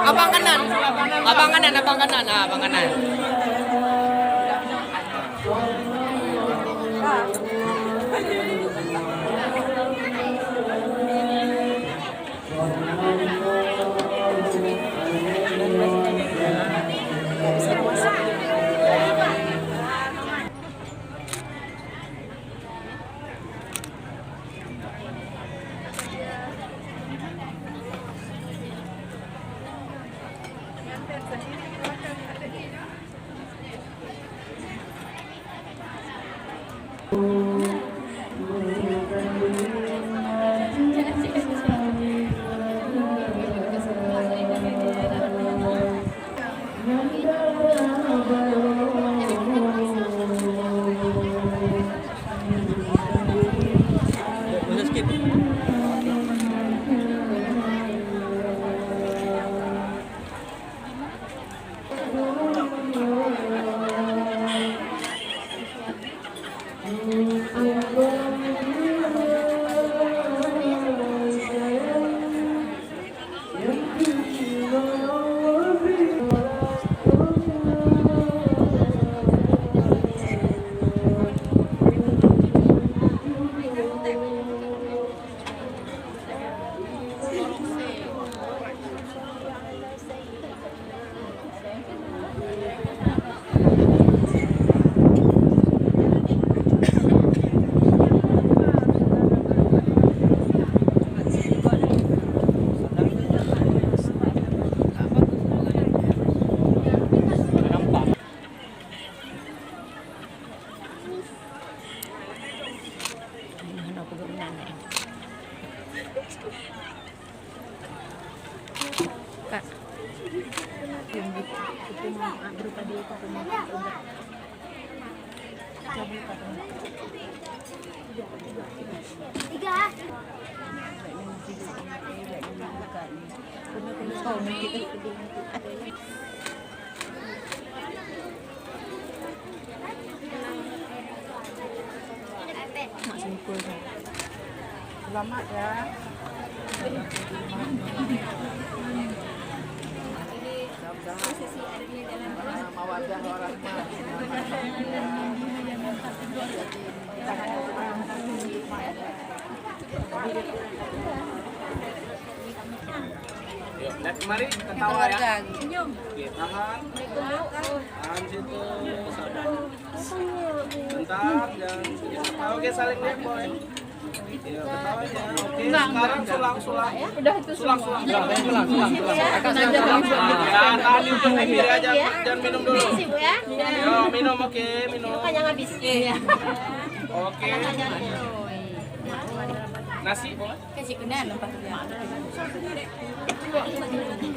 Abang kanan, abang kanan, abang kanan, abang kanan. Kak. Selamat ya. Mawadah warahmah. Yuk, lihat kemari, ketawa ya. Oke, tahan. Tahan situ. Bentar, jangan sedikit ketawa. Oke, saling lihat boleh. Iya, ketawa aja. Oke, sekarang sulang-sulang. Sulang-sulang. Ya, tahan di ujung bibir aja. Jangan minum dulu. Yo, minum, oke, minum. Oke. Nasi boleh?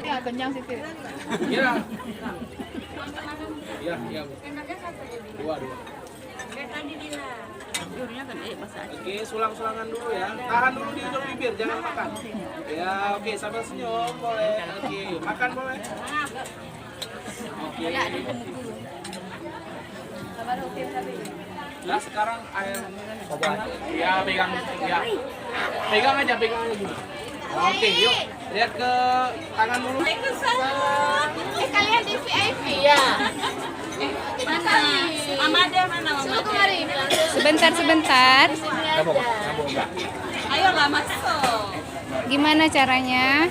Ya, kenyang situ. Iya. Iya, iya. Dua. Oke, sulang-sulangan dulu ya. Tahan dulu di ujung bibir, jangan makan. Ya, oke, sambil senyum boleh. Oke, makan boleh. Oke. Nah, sekarang air ya, pegang ya. Pegang aja gini. Oke, yuk. Lihat ke tangan dulu. Kalian di VIP ya? Mana? Mama ada mana? Mama kemari. Sebentar. Ayo lah masuk. Gimana caranya?